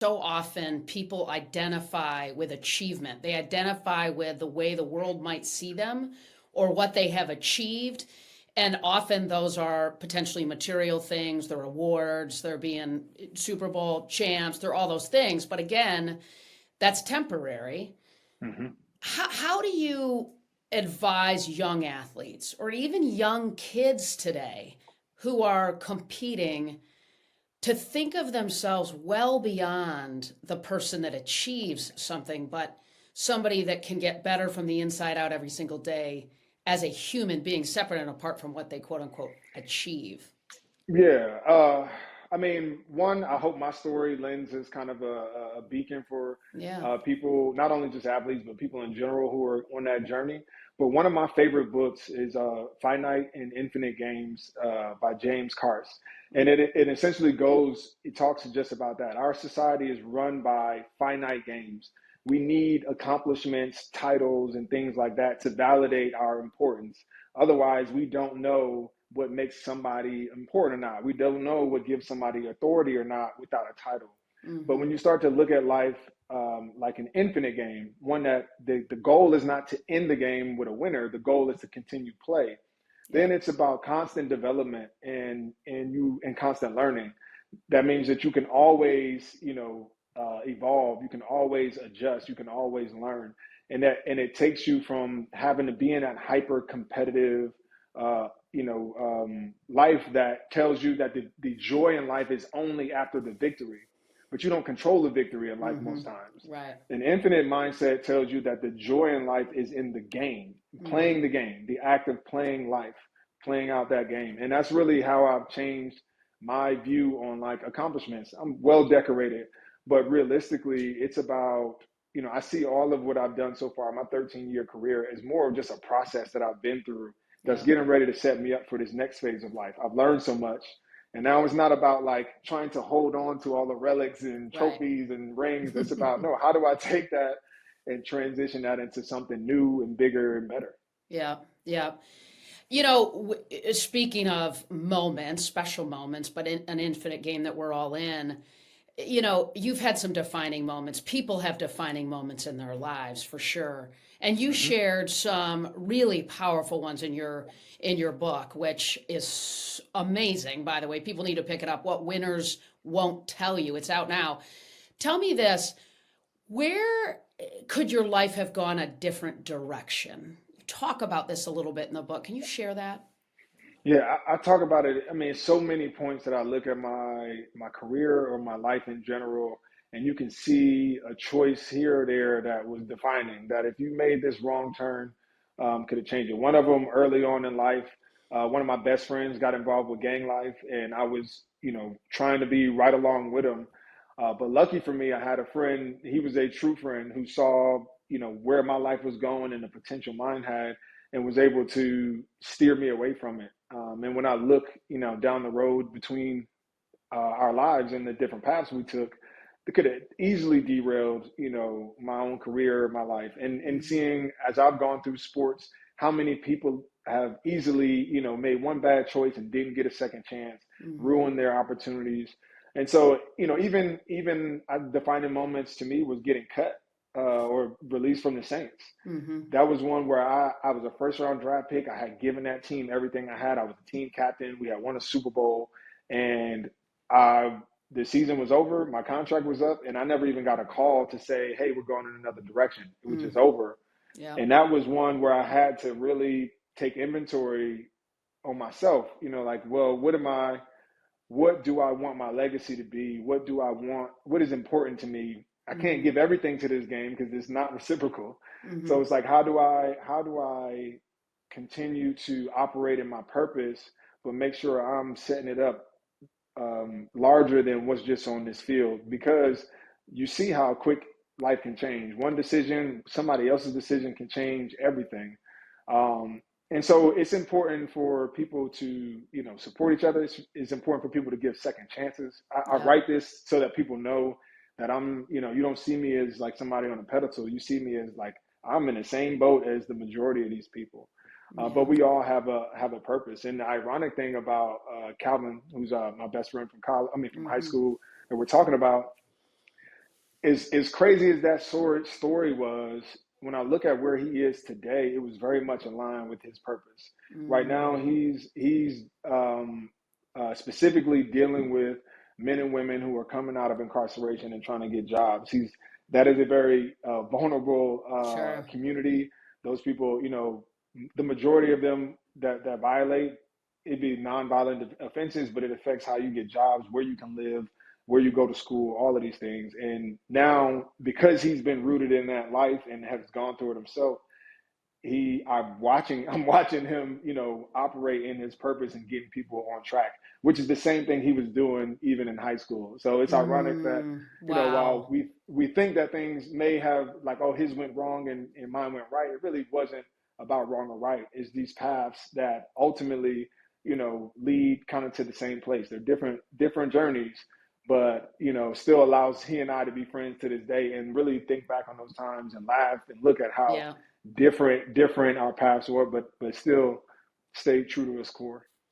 So often people identify with achievement. They identify with the way the world might see them or what they have achieved. And often those are potentially material things, they're awards, they're being Super Bowl champs, they're all those things. But again, that's temporary. Hmm. How do you advise young athletes or even young kids today who are competing to think of themselves well beyond the person that achieves something, but somebody that can get better from the inside out every single day as a human being, separate and apart from what they quote unquote achieve? Yeah. I mean, one, I hope my story lends as kind of a beacon for Yeah. people, not only just athletes, but people in general who are on that journey. But one of my favorite books is Finite and Infinite Games by James Carse. And it essentially it talks just about that. Our society is run by finite games. We need accomplishments, titles, and things like that to validate our importance. Otherwise, we don't know what makes somebody important or not. We don't know what gives somebody authority or not without a title. But Mm-hmm. when you start to look at life like an infinite game, one that the goal is not to end the game with a winner, the goal is to continue play. Yeah. Then it's about constant development and constant learning. That means that you can always, evolve. You can always adjust. You can always learn, and it takes you from having to be in that hyper competitive, life that tells you that the joy in life is only after the victory, but you don't control the victory in life Mm-hmm. most times. Right. An infinite mindset tells you that the joy in life is in the game, Mm-hmm. playing the game, the act of playing life, playing out that game. And that's really how I've changed my view on like accomplishments. I'm well decorated, but realistically, it's about, I see all of what I've done so far, my 13-year career, is more of just a process that I've been through that's Yeah. getting ready to set me up for this next phase of life. I've learned so much. And now it's not about like trying to hold on to all the relics and Right. trophies and rings. It's about, no, how do I take that and transition that into something new and bigger and better? Yeah. Yeah. Speaking of moments, special moments, but an infinite game that we're all in, you've had some defining moments. People have defining moments in their lives for sure. And you Hmm. shared some really powerful ones in your book, which is amazing, by the way. People need to pick it up. What Winners Won't Tell You. It's out now. Tell me this, where could your life have gone a different direction? Talk about this a little bit in the book. Can you share that? Yeah, I talk about it. I mean, so many points that I look at my career or my life in general, and you can see a choice here or there that was defining. That if you made this wrong turn, could have changed it. One of them early on in life, one of my best friends got involved with gang life, and I was, trying to be right along with him. But lucky for me, I had a friend. He was a true friend who saw, where my life was going and the potential mine had, and was able to steer me away from it. And when I look, down the road between our lives and the different paths we took, it could have easily derailed, my own career, my life. And Mm-hmm. seeing as I've gone through sports, how many people have easily, made one bad choice and didn't get a second chance, Mm-hmm. ruined their opportunities. And so, even defining moments to me was getting cut or released from the Saints. Mm-hmm. That was one where I was a first round draft pick. I had given that team everything I had. I was the team captain. We had won a Super Bowl, and I, the season was over. My contract was up, and I never even got a call to say, "Hey, we're going in another direction." It was Mm. just over. Yeah. And that was one where I had to really take inventory on myself. Like, well, what do I want my legacy to be? What do I want? What is important to me? I can't Mm-hmm. give everything to this game because it's not reciprocal. So Mm-hmm. it's like, how do I continue to operate in my purpose, but make sure I'm setting it up larger than what's just on this field? Because you see how quick life can change. One decision, somebody else's decision can change everything. Um, and so it's important for people to, support each other. It's important for people to give second chances. I Yeah. write this so that people know that I'm, you don't see me as like somebody on a pedestal. You see me as like I'm in the same boat as the majority of these people. But Yeah. we all have a purpose. And the ironic thing about Calvin, who's my best friend from college, I mean from high Mm-hmm. school, that we're talking about, as crazy as that story was, when I look at where he is today, it was very much aligned with his purpose. Right now, Mm, he's specifically dealing with men and women who are coming out of incarceration and trying to get jobs. He's That is a very vulnerable sure. community. Those people, the majority of them that violate, it'd be nonviolent offenses, but it affects how you get jobs, where you can live, where you go to school, all of these things. And now, because he's been rooted in that life and has gone through it himself, I'm watching him, operate in his purpose and getting people on track, which is the same thing he was doing even in high school. So it's ironic that, while Wow. we think that things may have, like, oh, his went wrong and mine went right, it really wasn't about wrong or right. It's these paths that ultimately, lead kind of to the same place. They're different journeys, but still allows he and I to be friends to this day and really think back on those times and laugh and look at how Yeah. different our paths were, but still stay true to his core.